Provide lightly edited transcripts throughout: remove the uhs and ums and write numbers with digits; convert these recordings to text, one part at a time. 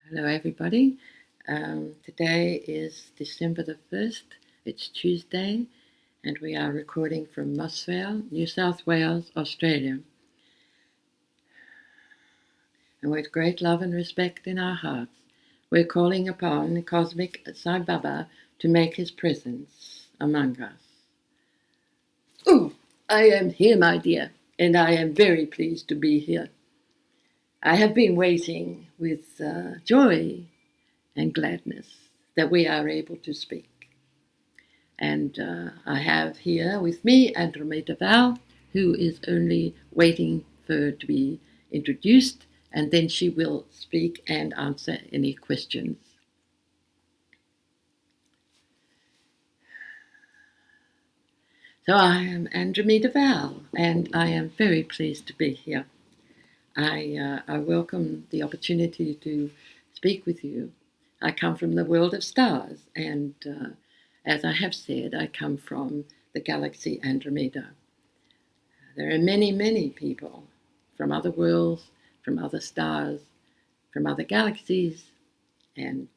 Hello, everybody. Today is December the 1st. It's Tuesday, and we are recording from Muswell, New South Wales, Australia. And with great love and respect in our hearts, we're calling upon the cosmic Sai Baba to make his presence among us. Oh, I am here, my dear, and I am very pleased to be here. I have been waiting with joy and gladness that we are able to speak. And I have here with me Andromeda Val, who is only waiting for her to be introduced, and then she will speak and answer any questions. So I am Andromeda Val, and I am very pleased to be here. I welcome the opportunity to speak with you. I come from the world of stars, and as I have said, I come from the galaxy Andromeda. There are many, many people from other worlds, from other stars, from other galaxies, and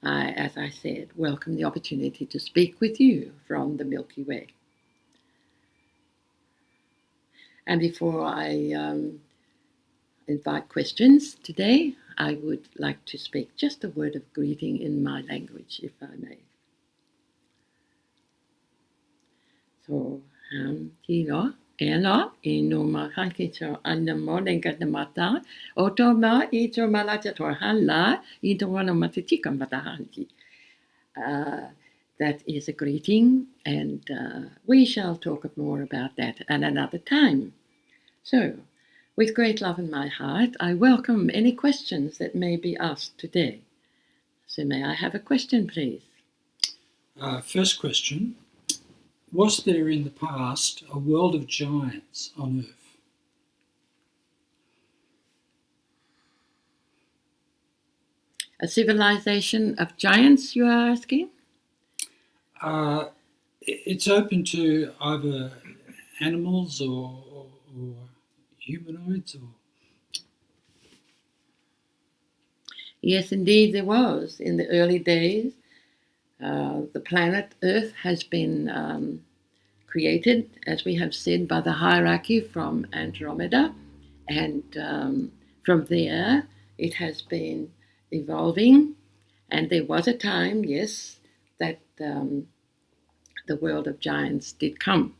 I, as I said, welcome the opportunity to speak with you from the Milky Way. And before I invite questions today, I would like to speak just a word of greeting in my language, if I may. So, tino, eno, ino mahakicho anamolenga namata, otoma ito malaja torhala, ito wano matitika matahanti. That is a greeting, and we shall talk more about that at another time. So, with great love in my heart, I welcome any questions that may be asked today. So may I have a question, please? First question. Was there in the past a world of giants on Earth? A civilization of giants, you are asking? It's open to either animals or humanoids. Yes, indeed there was. In the early days, the planet Earth has been created, as we have said, by the hierarchy from Andromeda, and from there it has been evolving, and there was a time, yes, that the world of giants did come.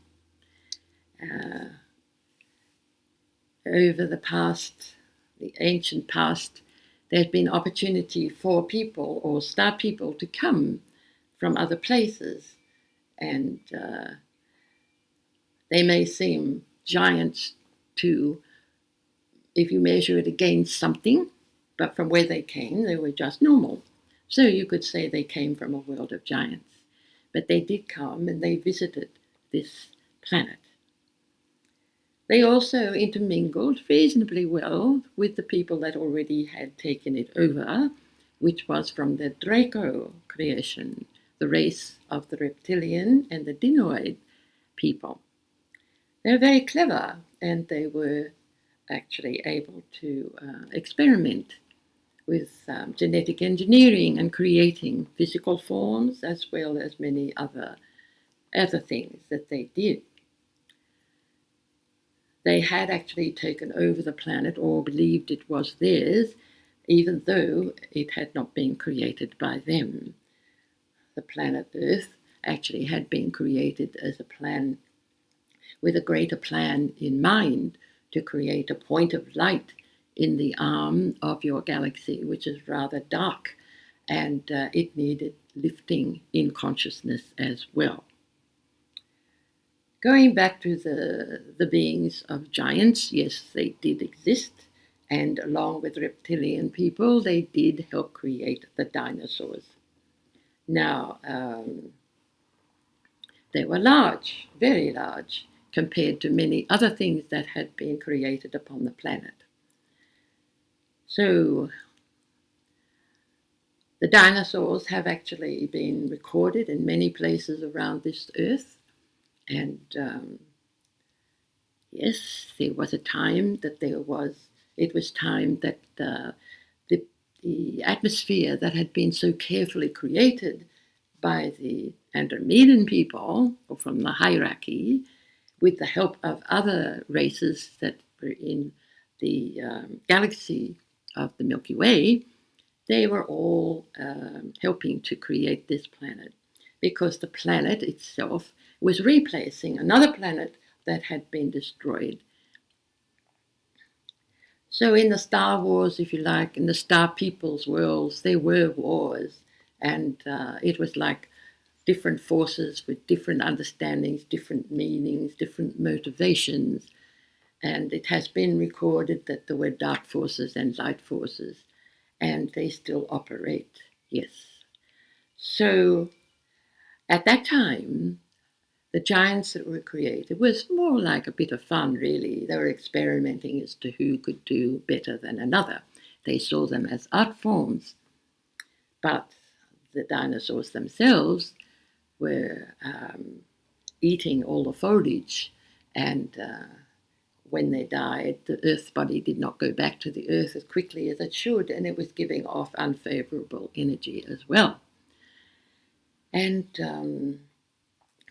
Over the ancient past, there had been opportunity for people or star people to come from other places, and they may seem giants to, if you measure it against something, but from where they came, they were just normal. So you could say they came from a world of giants. But they did come and they visited this planet. They also intermingled reasonably well with the people that already had taken it over, which was from the Draco creation, the race of the reptilian and the dinoid people. They're very clever, and they were actually able to experiment with genetic engineering and creating physical forms, as well as many other things that they did. They had actually taken over the planet, or believed it was theirs, even though it had not been created by them. The planet Earth actually had been created as a plan, with a greater plan in mind, to create a point of light in the arm of your galaxy, which is rather dark, and it needed lifting in consciousness as well. Going back to the beings of giants, yes, they did exist, and along with reptilian people, they did help create the dinosaurs. Now, they were large, very large, compared to many other things that had been created upon the planet. So, the dinosaurs have actually been recorded in many places around this earth. And yes, there was a time that there was it was time that the atmosphere that had been so carefully created by the Andromedan people, or from the hierarchy, with the help of other races that were in the galaxy of the Milky Way, they were all helping to create this planet, because the planet itself was replacing another planet that had been destroyed. So in the Star Wars, if you like, in the Star People's worlds, there were wars, and it was like different forces with different understandings, different meanings, different motivations. And it has been recorded that there were dark forces and light forces, and they still operate, yes. So at that time, the giants that were created was more like a bit of fun, really. They were experimenting as to who could do better than another. They saw them as art forms. But the dinosaurs themselves were eating all the foliage, and when they died, the earth body did not go back to the earth as quickly as it should, and it was giving off unfavorable energy as well. And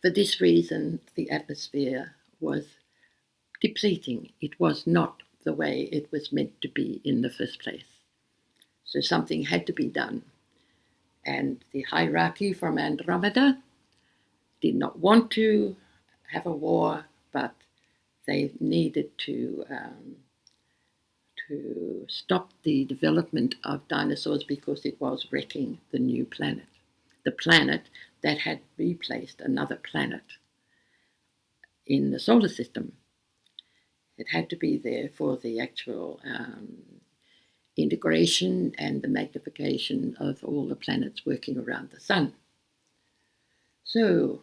for this reason, the atmosphere was depleting. It was not the way it was meant to be in the first place. So something had to be done. And the hierarchy from Andromeda did not want to have a war, but they needed to stop the development of dinosaurs because it was wrecking the new planet, the planet that had replaced another planet in the solar system. It had to be there for the actual integration and the magnification of all the planets working around the sun. So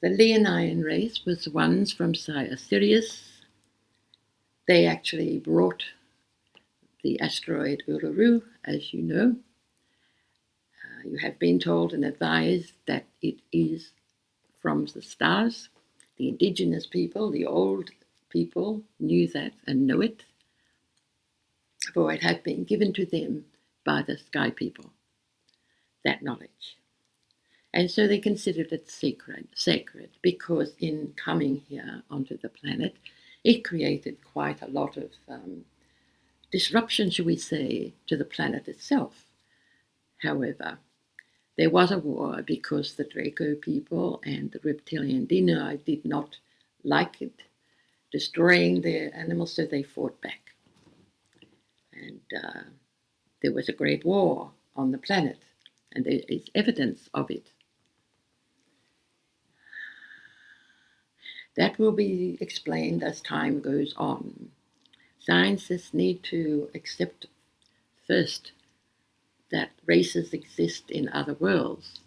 the Leonine race was the ones from Sirius. They actually brought the asteroid Uluru, as you know. You have been told and advised that it is from the stars. The indigenous people, the old people, knew that and know it, for it had been given to them by the sky people, that knowledge. And so they considered it sacred, because in coming here onto the planet, it created quite a lot of disruption, shall we say, to the planet itself. However, there was a war because the Draco people and the reptilian Dini did not like it, destroying their animals, so they fought back. And there was a great war on the planet, and there is evidence of it. That will be explained as time goes on. Scientists need to accept first that races exist in other worlds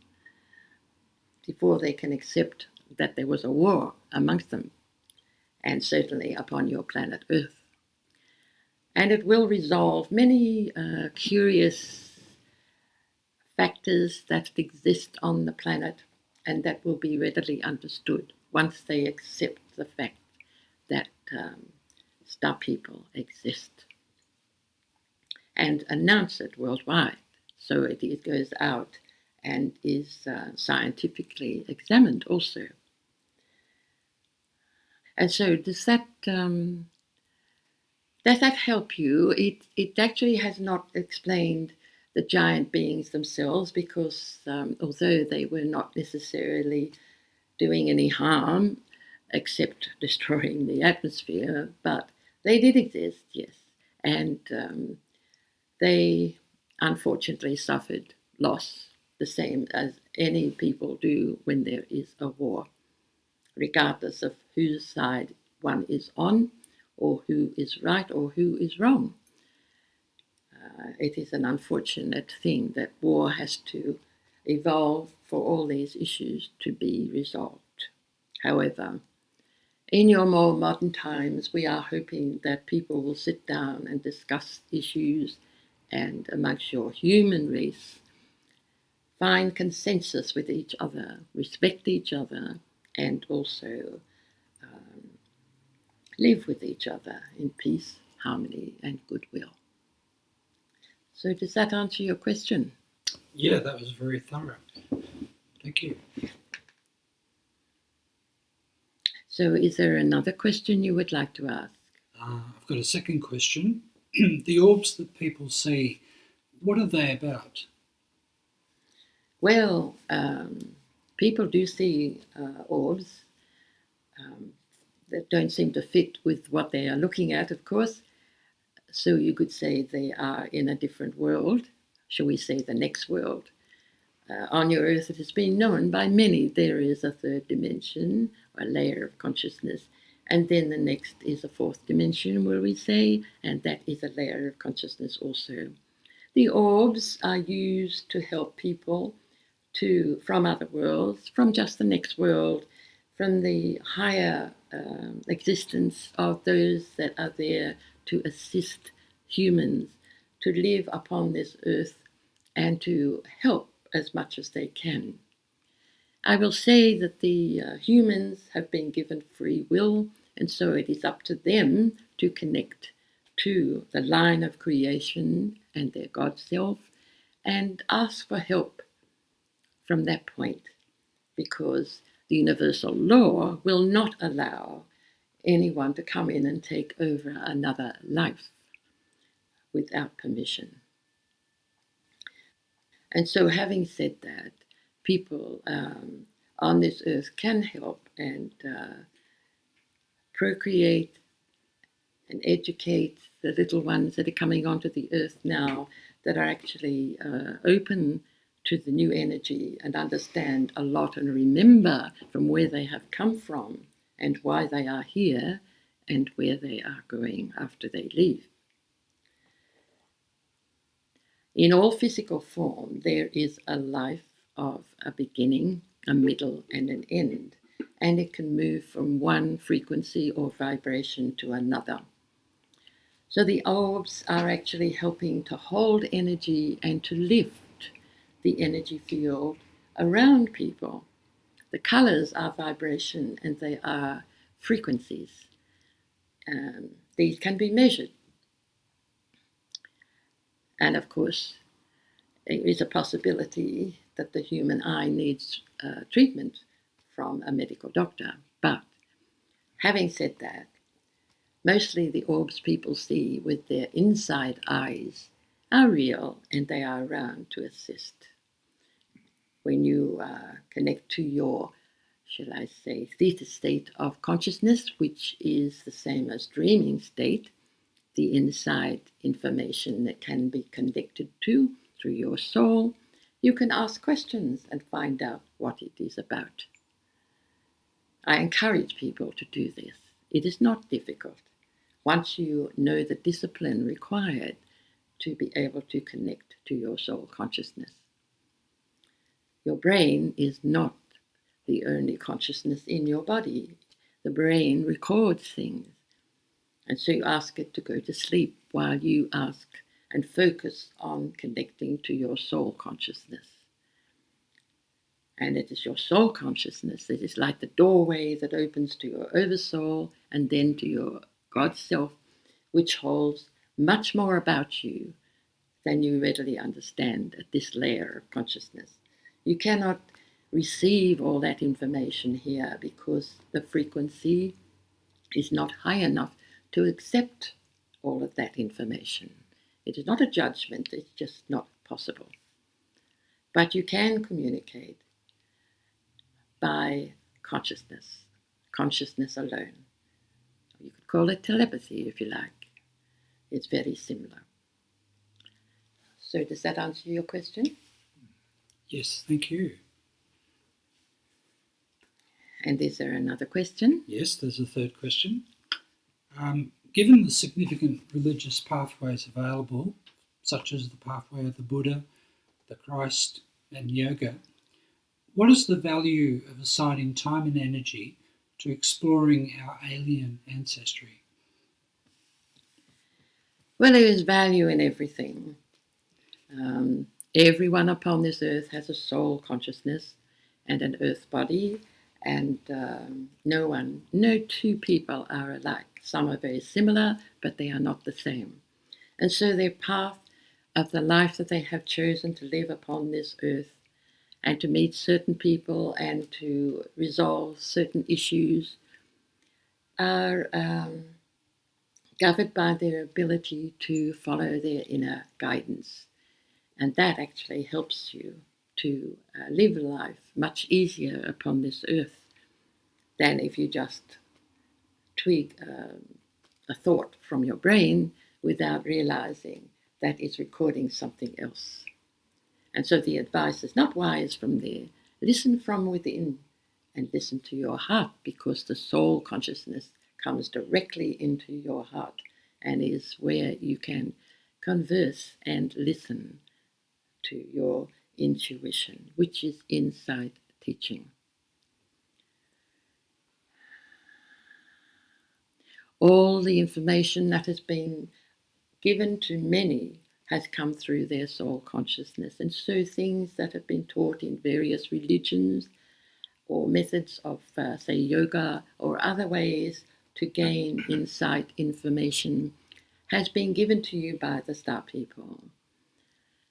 before they can accept that there was a war amongst them, and certainly upon your planet Earth. And it will resolve many curious factors that exist on the planet, and that will be readily understood once they accept the fact that star people exist and announce it worldwide. So it goes out and is scientifically examined also. And so does that help you? It actually has not explained the giant beings themselves, because although they were not necessarily doing any harm except destroying the atmosphere, but they did exist, yes. And they unfortunately suffered loss, the same as any people do when there is a war, regardless of whose side one is on, or who is right or who is wrong. It is an unfortunate thing that war has to evolve for all these issues to be resolved. However, in your more modern times, we are hoping that people will sit down and discuss issues, and amongst your human race, find consensus with each other, respect each other, and also live with each other in peace, harmony, and goodwill. So does that answer your question? Yeah, that was very thorough. Thank you. So is there another question you would like to ask? I've got a second question. The orbs that people see, what are they about? Well, people do see orbs that don't seem to fit with what they are looking at, of course. So you could say they are in a different world, shall we say the next world. On your earth, it has been known by many there is a third dimension, a layer of consciousness, and then the next is a fourth dimension, will we say, and that is a layer of consciousness also. The orbs are used to help people from other worlds, from just the next world, from the higher existence of those that are there to assist humans to live upon this earth and to help as much as they can. I will say that the humans have been given free will, and so it is up to them to connect to the line of creation and their God self and ask for help from that point, because the universal law will not allow anyone to come in and take over another life without permission. And so having said that, people on this earth can help and procreate and educate the little ones that are coming onto the earth now, that are actually open to the new energy and understand a lot and remember from where they have come from and why they are here and where they are going after they leave. In all physical form, there is a life of a beginning, a middle, and an end, and it can move from one frequency or vibration to another. So the orbs are actually helping to hold energy and to lift the energy field around people. The colors are vibration and they are frequencies. These can be measured. And of course, there is a possibility that the human eye needs treatment from a medical doctor. But having said that, mostly the orbs people see with their inside eyes are real and they are around to assist. When you connect to your, shall I say, theta state of consciousness, which is the same as dreaming state, the inside information that can be connected to through your soul, you can ask questions and find out what it is about. I encourage people to do this. It is not difficult once you know the discipline required to be able to connect to your soul consciousness. Your brain is not the only consciousness in your body. The brain records things. And so you ask it to go to sleep while you ask and focus on connecting to your soul consciousness. And it is your soul consciousness that is like the doorway that opens to your oversoul and then to your God self, which holds much more about you than you readily understand at this layer of consciousness. You cannot receive all that information here because the frequency is not high enough to accept all of that information. It is not a judgment, it's just not possible. But you can communicate by consciousness alone. You could call it telepathy if you like. It's very similar. So does that answer your question? Yes, thank you. And is there another question? Yes, there's a third question. Given the significant religious pathways available, such as the pathway of the Buddha, the Christ, and yoga, what is the value of assigning time and energy to exploring our alien ancestry? Well, there is value in everything. Everyone upon this earth has a soul consciousness and an earth body, And no two people are alike. Some are very similar, but they are not the same. And so their path of the life that they have chosen to live upon this earth and to meet certain people and to resolve certain issues are governed by their ability to follow their inner guidance. And that actually helps you to live life much easier upon this earth than if you just tweak a thought from your brain without realizing that it's recording something else. And so the advice is not wise from there. Listen from within and listen to your heart, because the soul consciousness comes directly into your heart and is where you can converse and listen to your intuition, which is insight teaching. All the information that has been given to many has come through their soul consciousness. And so things that have been taught in various religions or methods of, say, yoga or other ways to gain insight information has been given to you by the star people.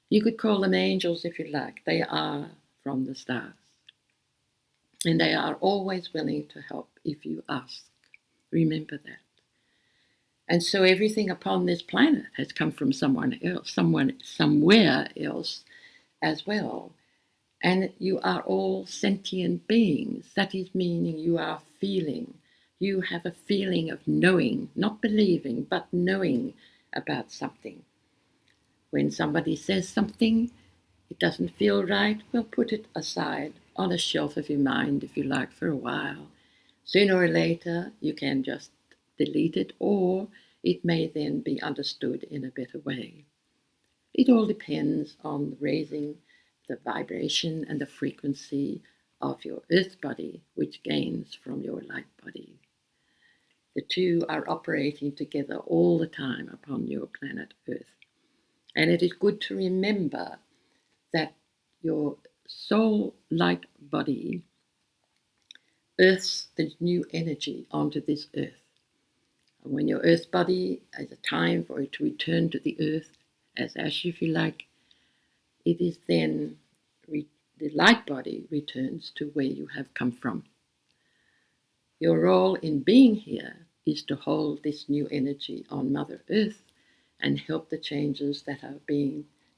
You could call them angels if you like. They are from the stars. And they are always willing to help if you ask. Remember that. And so everything upon this planet has come from someone else, somewhere else as well. And you are all sentient beings. That is meaning you are feeling. You have a feeling of knowing, not believing, but knowing about something. When somebody says something, it doesn't feel right, well, put it aside on a shelf of your mind, if you like, for a while. Sooner or later, you can just delete it, or it may then be understood in a better way. It all depends on raising the vibration and the frequency of your earth body, which gains from your light body. The two are operating together all the time upon your planet Earth. And it is good to remember that your soul light body earths the new energy onto this earth. And when your earth body has a time for it to return to the earth as ash, if you like, it is then the light body returns to where you have come from. Your role in being here is to hold this new energy on Mother Earth and help the changes that are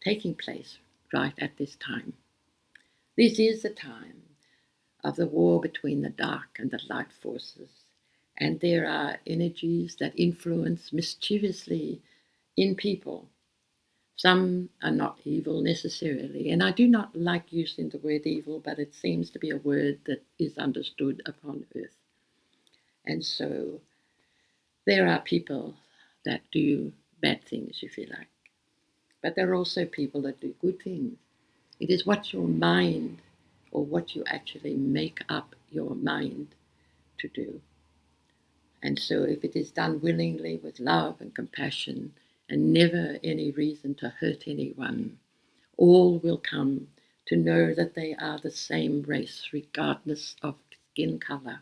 taking place right at this time. This is the time of the war between the dark and the light forces, and there are energies that influence mischievously in people. Some are not evil necessarily, and I do not like using the word evil, but it seems to be a word that is understood upon earth. And so there are people that do bad things, if you like, but there are also people that do good things. It is what your mind, or what you actually make up your mind to do. And so if it is done willingly with love and compassion and never any reason to hurt anyone, all will come to know that they are the same race, regardless of skin color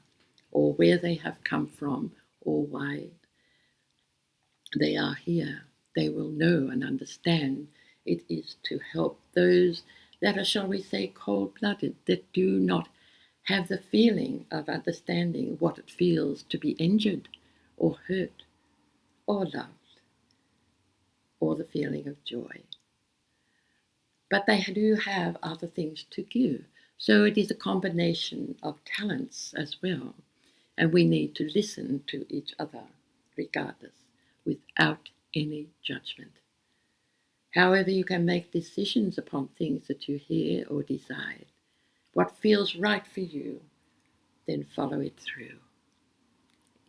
or where they have come from or why they are here. They will know and understand it is to help those that are, shall we say, cold-blooded, that do not have the feeling of understanding what it feels to be injured or hurt or loved, or the feeling of joy. But they do have other things to give. So it is a combination of talents as well. And we need to listen to each other regardless, without any judgment. However, you can make decisions upon things that you hear or decide. What feels right for you, then follow it through.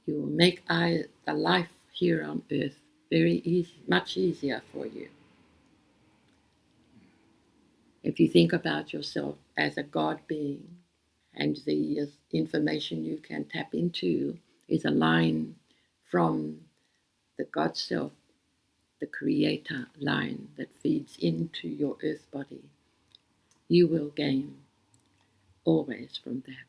You will make the life here on earth very easy, much easier for you. If you think about yourself as a God being, and the information you can tap into is a line from the God Self, the Creator line that feeds into your earth body, you will gain always from that.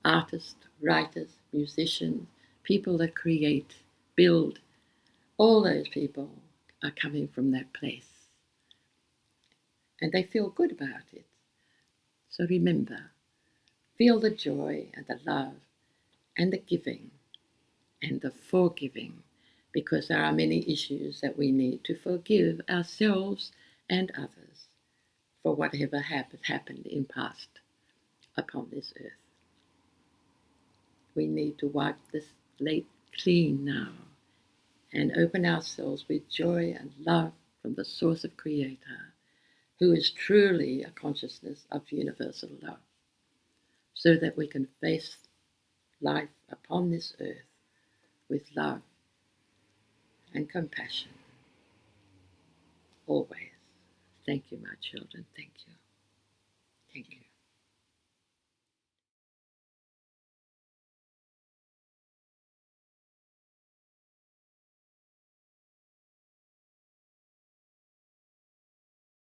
artists, writers, musicians, people that create, build, all those people are coming from that place. And they feel good about it. So remember, feel the joy and the love and the giving and the forgiving, because there are many issues that we need to forgive ourselves and others for whatever happened in past upon this earth. We need to wipe this slate clean now and open ourselves with joy and love from the source of Creator, who is truly a consciousness of universal love, so that we can face life upon this earth with love and compassion. Always. Thank you, my children. Thank you. Thank you.